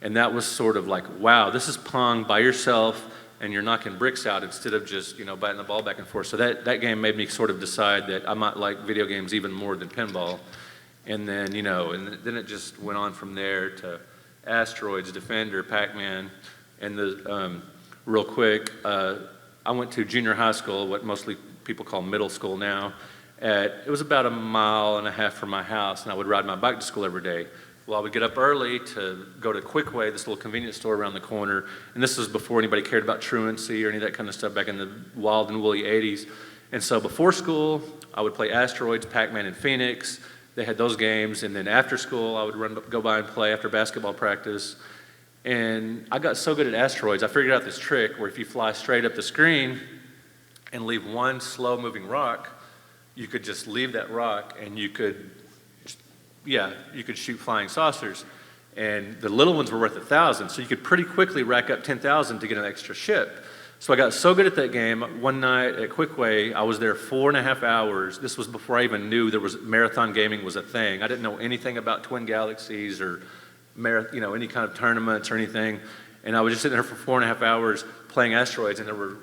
A: And that was sort of like, wow, this is Pong by yourself, and you're knocking bricks out instead of just, batting the ball back and forth. So that game made me sort of decide that I might like video games even more than pinball. And then, then it just went on from there to Asteroids, Defender, Pac-Man. And real quick, I went to junior high school, what mostly people call middle school now. It was about 1.5 miles from my house, and I would ride my bike to school every day. Well, I would get up early to go to Quickway, this little convenience store around the corner, and this was before anybody cared about truancy or any of that kind of stuff back in the wild and woolly 80s. And so before school, I would play Asteroids, Pac-Man, and Phoenix. They had those games, and then after school, I would go by and play after basketball practice. And I got so good at Asteroids, I figured out this trick where if you fly straight up the screen and leave one slow-moving rock, you could just leave that rock and you could shoot flying saucers. And the little ones were worth 1,000, so you could pretty quickly rack up 10,000 to get an extra ship. So I got so good at that game, one night at Quickway, I was there 4.5 hours. This was before I even knew marathon gaming was a thing. I didn't know anything about Twin Galaxies or any kind of tournaments or anything. And I was just sitting there for 4.5 hours playing Asteroids, and there were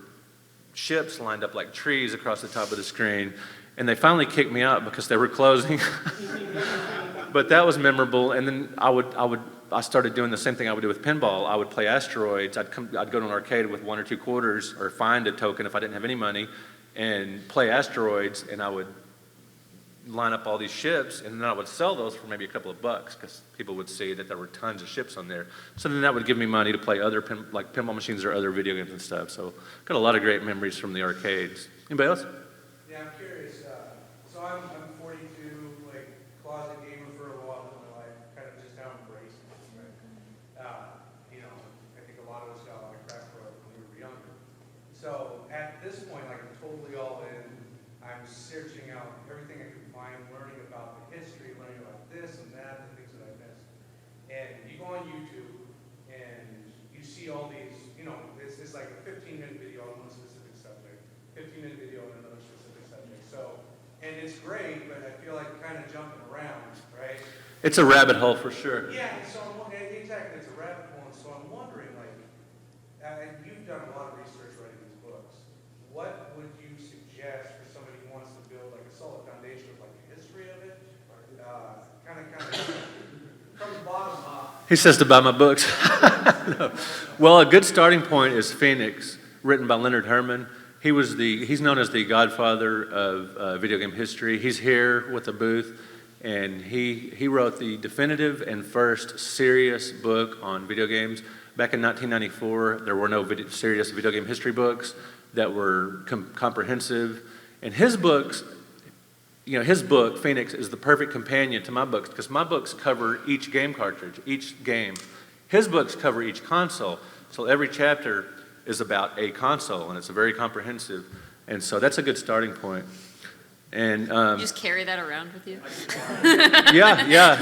A: ships lined up like trees across the top of the screen. And they finally kicked me out because they were closing. But that was memorable. And then I started doing the same thing I would do with pinball. I would play Asteroids. I'd go to an arcade with 1 or 2 quarters or find a token if I didn't have any money and play Asteroids, and I would line up all these ships, and then I would sell those for maybe a couple of bucks because people would see that there were tons of ships on there. So then that would give me money to play other pinball machines or other video games and stuff. So got a lot of great memories from the arcades. Anybody else?
E: Yeah, I'm curious. So I'm 42, like closet gamer for a while in my life, kind of just now embracing it. Right? I think a lot of us got a lot of crap for it when we were younger. So at this point, like I'm totally all in. I'm searching out everything I can find, learning about the history, learning about this and that, the things that I missed. And you go on YouTube and you see all these, it's like a 15-minute video on one specific subject, 15-minute video on another specific subject. So, and it's great, but I feel like kind of jumping around, right?
A: It's a rabbit hole for sure.
E: Yeah, so exactly, it's a rabbit hole. And so I'm wondering, you've done a lot of research writing these books. What would you suggest for somebody who wants to build like a solid foundation of like the history of it, kind of from the bottom up?
A: He says to buy my books. No. Well, a good starting point is Phoenix, written by Leonard Herman. He's known as the godfather of video game history. He's here with a booth, and he wrote the definitive and first serious book on video games. Back in 1994, there were no serious video game history books that were comprehensive. And his books, his book, Phoenix, is the perfect companion to my books because my books cover each game cartridge, each game. His books cover each console. So every chapter is about a console, and it's a very comprehensive. And so that's a good starting point. And
B: You just carry that around with you?
A: yeah.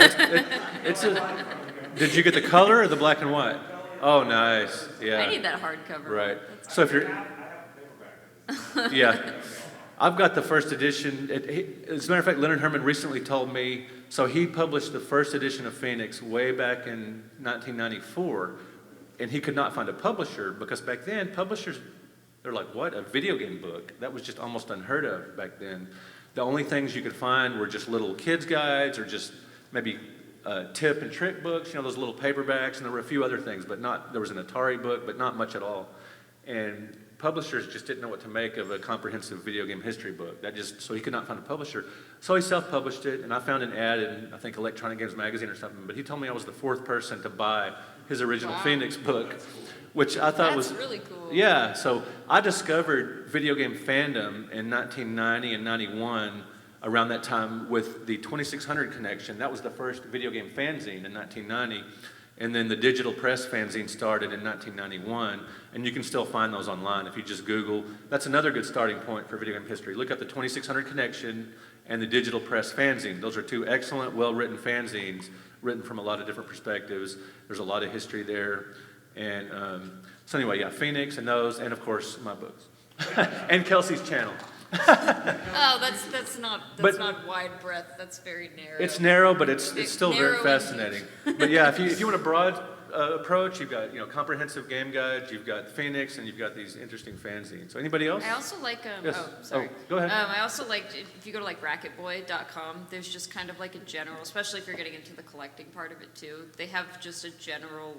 A: Did you get the color or the black and white? Oh, nice. Yeah.
B: I need that hardcover.
A: Right. So if you're, yeah, I've got the first edition. As a matter of fact, Leonard Herman recently told me. So he published the first edition of Phoenix way back in 1994, and he could not find a publisher because back then publishers, they're like, what, a video game book? That was just almost unheard of back then. The only things you could find were just little kids guides or just maybe tip and trick books, those little paperbacks, and there were a few other things, but there was an Atari book, but not much at all. And publishers just didn't know what to make of a comprehensive video game history book. So he could not find a publisher. So he self-published it, and I found an ad in, I think, Electronic Games Magazine or something, but he told me I was the 4th person to buy his original Phoenix book, which I thought was
B: really cool.
A: Yeah, so I discovered video game fandom in 1990 and 91 around that time with the 2600 Connection. That was the first video game fanzine in 1990. And then the digital press fanzine started in 1991, and you can still find those online if you just Google. That's another good starting point for video game history. Look up the 2600 Connection and the digital press fanzine. Those are two excellent, well-written fanzines, written from a lot of different perspectives. There's a lot of history there. And so anyway, yeah, Phoenix and those, and of course, my books. And Kelsey's channel.
B: Oh, that's not wide breadth. That's very narrow.
A: It's narrow, but it's still very
B: narrow
A: fascinating. But yeah, if you want a broad approach, you've got comprehensive game guides, you've got Phoenix, and you've got these interesting fanzines. So anybody else?
B: I also like
A: Yes.
B: oh, sorry.
A: Oh, go ahead.
B: I also like if you go to like racketboy.com, there's just kind of like a general, especially if you're getting into the collecting part of it too. They have just a general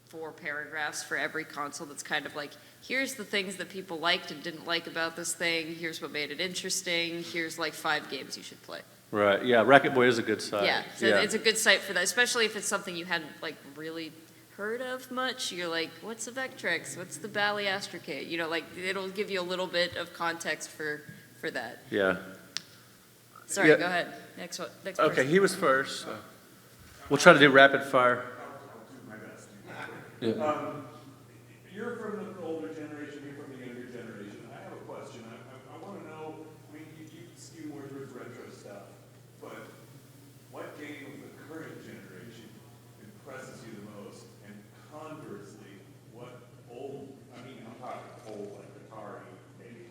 B: 4 paragraphs for every console that's kind of like here's the things that people liked and didn't like about this thing, here's what made it interesting, here's like 5 games you should play.
A: Right, yeah, Racket Boy is a good site.
B: Yeah, so it's a good site for that, especially if it's something you hadn't like really heard of much. You're like, what's a Vectrex? What's the Bally Astrocade? You know, like it'll give you a little bit of context for that.
A: Yeah.
B: Sorry,
A: Yeah.
B: go ahead. Next one. Next
A: Okay,
B: person.
A: he was first. So. We'll try to do rapid fire. Yeah.
D: You're from the older generation, you're from the younger generation. I have a question. I want to know, I mean, you skew more towards retro stuff, but what game of the current generation impresses you the most? And conversely, what old, I mean, I'm talking old, like Atari, maybe,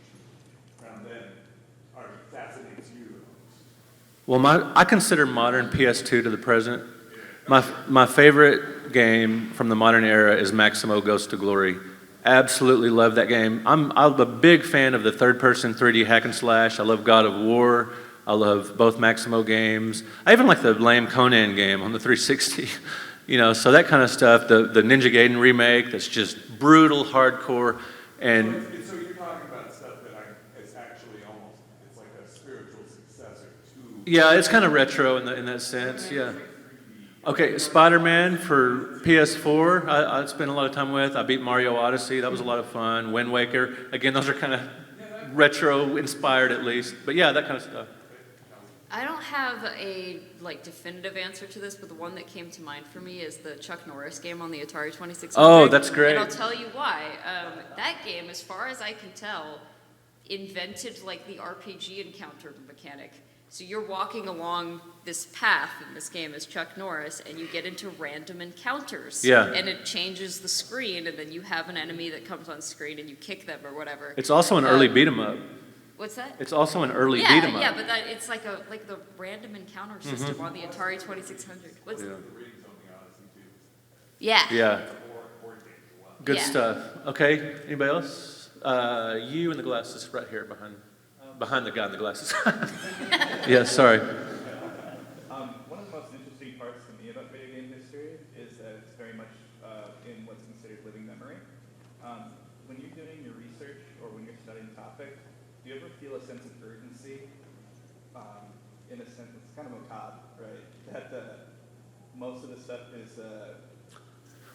D: around then, fascinates you the most?
A: Well, I consider modern PS2 to the present. My favorite game from the modern era is Maximo Ghost to Glory. Absolutely love that game. I'm a big fan of the third-person 3D hack and slash. I love God of War. I love both Maximo games. I even like the lame Conan game on the 360. You know, so that kind of stuff. The Ninja Gaiden remake that's just brutal, hardcore, and
D: So you're talking about stuff that it's actually almost, it's like a spiritual successor to.
A: yeah, it's kind of retro in that sense. Yeah. Okay, Spider-Man for PS4, I spent a lot of time with. I beat Mario Odyssey, that was a lot of fun. Wind Waker, again, those are kind of retro-inspired at least. But yeah, that kind of stuff.
B: I don't have a like definitive answer to this, but the one that came to mind for me is the Chuck Norris game on the Atari 2600.
A: Oh, that's great.
B: And I'll tell you why. That game, as far as I can tell, invented like the RPG encounter mechanic. So you're walking along this path in this game as Chuck Norris, and you get into random encounters.
A: Yeah.
B: And it changes the screen, and then you have an enemy that comes on screen, and you kick them or whatever.
A: It's also an early beat 'em up.
B: What's that?
A: It's also an early beat 'em up.
B: Yeah, but it's like the random encounter system on the Atari 2600. What's
A: Yeah.
B: Yeah.
A: Yeah. Good
B: Yeah.
A: stuff. Okay, anybody else? You and the glasses right here behind the guy in the glasses. Yeah, sorry.
F: One of the most interesting parts to me about video game history is that it's very much in what's considered living memory. When you're doing your research or when you're studying topics, do you ever feel a sense of urgency? In a sense, it's kind of macabre, right? That most of the stuff is.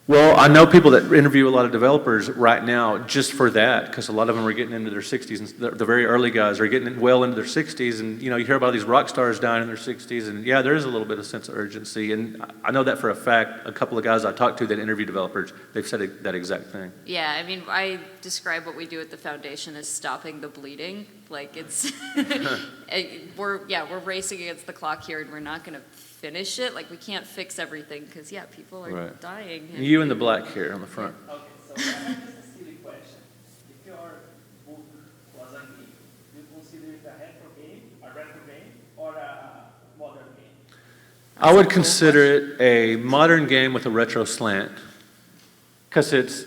A: Well, I know people that interview a lot of developers right now just for that, because a lot of them are getting into their 60s, and the very early guys are getting well into their 60s, and you know, you hear about these rock stars dying in their 60s, and yeah, there is a little bit of sense of urgency, and I know that for a fact. A couple of guys I talked to that interview developers, they've said that exact thing.
B: Yeah, I mean, I describe what we do at the foundation as stopping the bleeding. Like it's, we're racing against the clock here, and we're not going to finish it. Like we can't fix everything because people are
A: Right.
B: dying.
A: And you in the black here on the front.
G: Okay, so just a silly question. If your book was a game, do you consider it a retro game, or a modern game?
A: I would consider it a modern game with a retro slant, because it's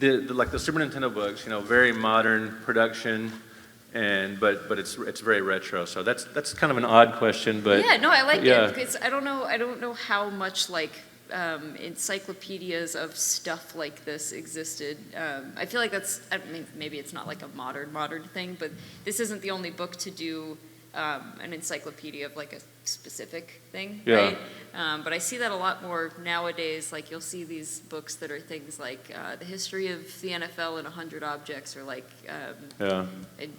A: like the Super Nintendo books, you know, very modern production, but it's very retro. So that's kind of an odd question, but
B: Yeah, no, I like
A: yeah.
B: it because I don't know how much like encyclopedias of stuff like this existed. I feel like I mean, maybe it's not like a modern thing, but this isn't the only book to do an encyclopedia of like a specific thing,
A: Yeah.
B: right? But I see that a lot more nowadays. Like you'll see these books that are things like the history of the NFL in 100 objects, or like
A: Yeah.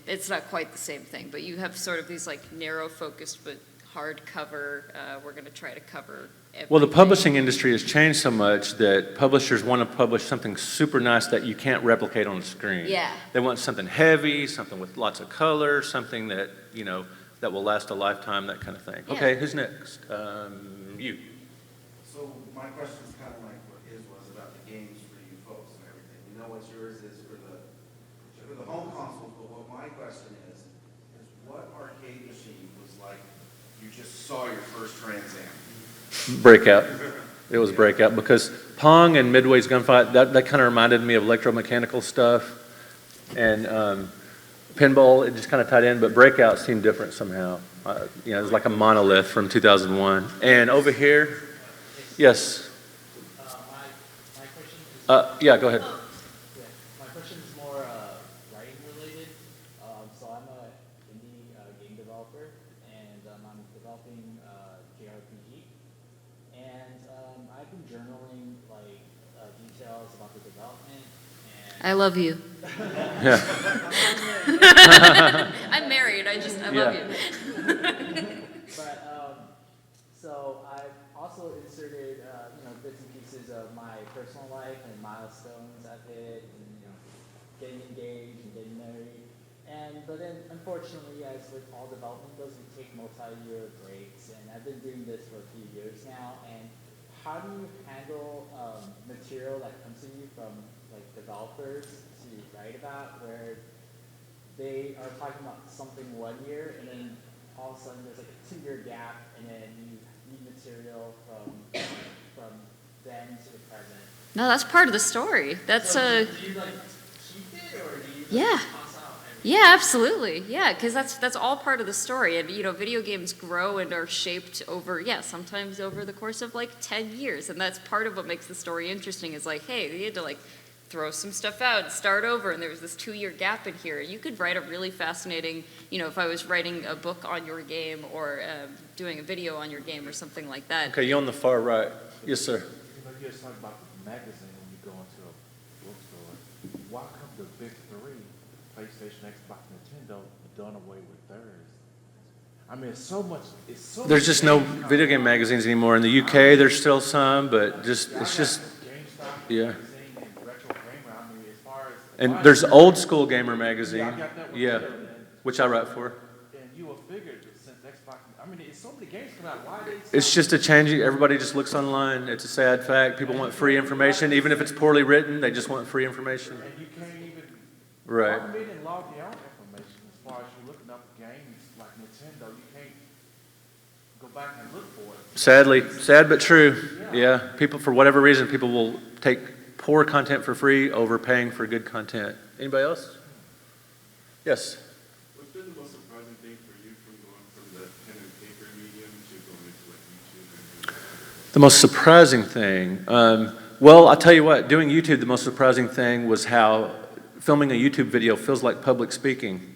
B: it's not quite the same thing, but you have sort of these like narrow focused but hardcover. We're going to try to cover everything.
A: Well, the publishing industry has changed so much that publishers want to publish something super nice that you can't replicate on the screen.
B: Yeah.
A: They want something heavy, something with lots of color, something that, you know, that will last a lifetime, that kind of thing.
B: Yeah.
A: Okay, who's next? You.
H: So my question is kind of like what his was about the games for you folks and everything. You know what yours is for the home consoles, but what my question is what arcade machine was like you just saw your first Trans Am?
A: Breakout. It was Breakout, because Pong and Midway's Gunfight, that kind of reminded me of electromechanical stuff. And Pinball, it just kind of tied in, but Breakout seemed different somehow. You know, it was like a monolith from 2001. And over here, yes.
G: My question is,
A: Yeah, go ahead.
G: my question is
I: developer, and I'm developing JRPG. And I've been journaling like details about the development. And
B: I love you.
A: Yeah.
B: I'm married. I love you.
I: But so I've also inserted bits and pieces of my personal life and milestones I've hit, and getting engaged and getting married. But then unfortunately, as with all development goes, we take multi-year breaks, and I've been doing this for a few years now. And how do you handle material that comes to you from like developers to write about, where they are talking about something 1 year, and then all of a sudden there's like a 2-year gap, and then you need material from then to the present?
B: No, that's part of the story. That's
I: So do you like keep it, or do you
B: Yeah.
I: toss out everything?
B: Yeah, absolutely. Yeah, because that's all part of the story. And video games grow and are shaped over, sometimes over the course of like 10 years. And that's part of what makes the story interesting, is like, hey, you had to like throw some stuff out and start over, and there was this 2-year gap in here. You could write a really fascinating, if I was writing a book on your game, or doing a video on your game or something like that.
A: Okay, you on the far right. Yes, sir.
J: You just talk about the magazine when you go into a bookstore. Why come the big three, PlayStation, Xbox, Nintendo, done away with theirs? I mean, it's so much.
A: There's just no video game magazines anymore. In the UK, there's still some, but it's just, yeah. And there's Old School Gamer magazine, yeah, which I write for.
J: And you will figure that since Xbox, I mean, it's so many games come out. Why
A: It's just a changing. Everybody just looks online. It's a sad fact. People want free information, even if it's poorly written. They just want free information.
J: And you can't even
A: Right.
J: log in and log your own information. As far as you looking up games like Nintendo, you can't go back and look for it.
A: Sadly, sad but true. Yeah, people, for whatever reason, people will take poor content for free over paying for good content. Anybody else? Yes.
D: What's been the most surprising thing for you from going from the pen and paper medium to going into like YouTube and
A: The most surprising thing, well, I'll tell you what, doing YouTube, the most surprising thing was how filming a YouTube video feels like public speaking.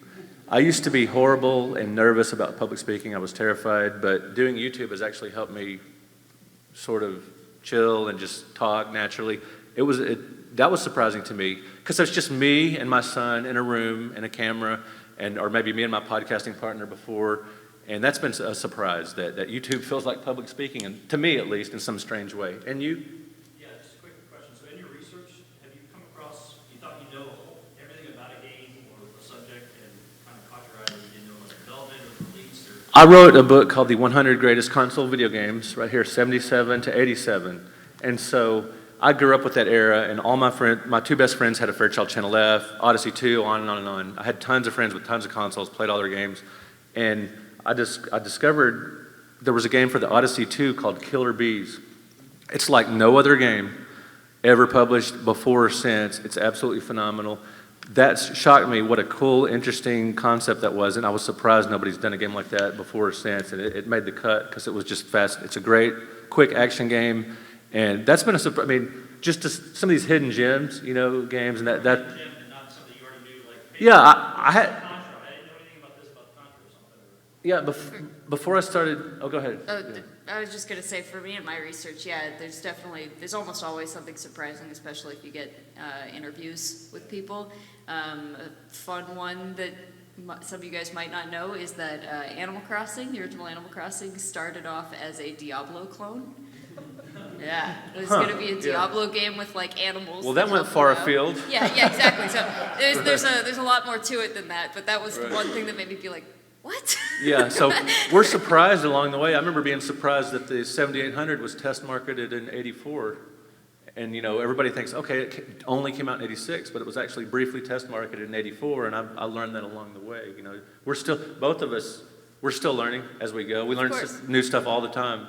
A: I used to be horrible and nervous about public speaking. I was terrified, but doing YouTube has actually helped me sort of chill and just talk naturally. That was surprising to me, because it's just me and my son in a room and a camera, or maybe me and my podcasting partner before, and that's been a surprise that YouTube feels like public speaking, and to me at least, in some strange way. And you?
K: Yeah, just a quick question. So in your research, have you come across, you thought you know everything about a game or a subject, and kind of caught your eye, you didn't know about the development or the release, or?
A: I wrote a book called The 100 Greatest Console Video Games, right here, 77 to 87. And so I grew up with that era, and all my two best friends had a Fairchild Channel F, Odyssey 2, on and on and on. I had tons of friends with tons of consoles, played all their games, and I discovered there was a game for the Odyssey 2 called Killer Bees. It's like no other game ever published before or since. It's absolutely phenomenal. That shocked me, what a cool, interesting concept that was, and I was surprised nobody's done a game like that before or since, and it made the cut because it was just fast. It's a great, quick action game. And that's been a surprise. I mean, just some of these hidden gems, games, and that.
K: Gem and not something you already knew, like, hey,
A: Yeah, I had.
K: Contra. I didn't know anything about this about Contra or something.
A: Yeah, before I started. Oh, go ahead.
B: I was just going to say, for me in my research, there's almost always something surprising, especially if you get interviews with people. A fun one that some of you guys might not know is that Animal Crossing, the original Animal Crossing, started off as a Diablo clone. Yeah, it was going to be a Diablo game with like animals.
A: Well, that went far afield.
B: Yeah, exactly. So there's a lot more to it than that, but that was the one thing that made me be like, what?
A: Yeah, so we're surprised along the way. I remember being surprised that the 7800 was test marketed in '84, and everybody thinks, okay, it only came out in '86, but it was actually briefly test marketed in '84, and I learned that along the way. We're still, both of us. We're still learning as we go. We learn new stuff all the time,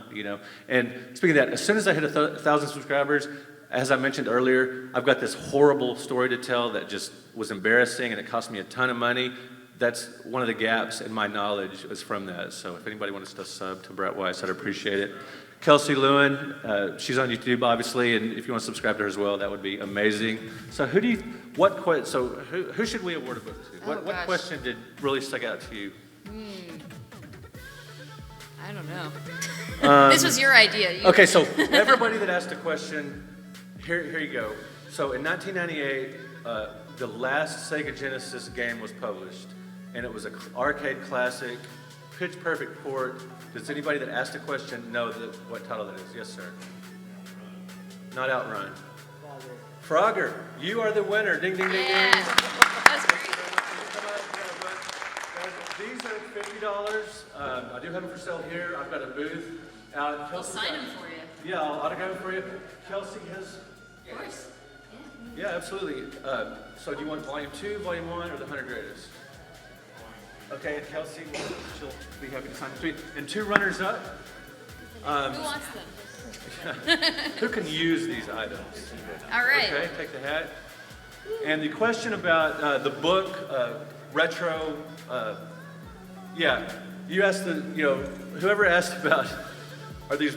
A: And speaking of that, as soon as I hit 1,000 subscribers, as I mentioned earlier, I've got this horrible story to tell that just was embarrassing, and it cost me a ton of money. That's one of the gaps in my knowledge is from that. So if anybody wants to sub to Brett Weiss, I'd appreciate it. Kelsey Lewin, she's on YouTube, obviously, and if you want to subscribe to her as well, that would be amazing. So who should we award a book to? What question did really stick out to you?
B: I don't know. This was your idea.
A: Okay, so everybody that asked a question, here you go. So in 1998, the last Sega Genesis game was published, and it was an arcade classic, pitch perfect port. Does anybody that asked a question know what title that is? Yes, sir. Not Outrun. Frogger, you are the winner. Ding, ding, ding,
B: Yeah,
A: ding.
B: that's great.
A: These are $50. I do have them for sale here. I've got a booth out.
B: I'll
A: Kelsey's
B: sign
A: got-
B: them for you.
A: Yeah, I'll autograph them for you. Kelsey has.
B: Of course.
A: Yeah, absolutely. So do you want volume 2, volume 1, or the 100 greatest? Okay, and Kelsey, she'll be happy to sign the 3. And 2 runners up.
B: Who wants them?
A: Who can use these items?
B: All right.
A: Okay, take the hat. And the question about the book, retro, yeah, you asked whoever asked about, are these,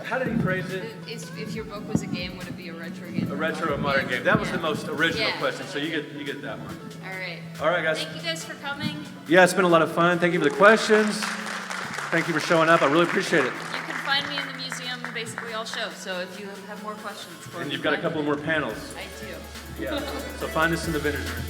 A: how did he phrase it?
B: If your book was a game, would it be a retro game?
A: A retro or modern game? That was
B: Yeah.
A: the most original
B: Yeah.
A: question, so you get that one.
B: All right.
A: All right, guys.
B: Thank you guys for coming.
A: Yeah, it's been a lot of fun. Thank you for the questions. Thank you for showing up. I really appreciate it.
B: You can find me in the museum basically all show, so if you have more questions.
A: And you've got a couple more panels.
B: I do.
A: Yeah. So find us in the vendors room.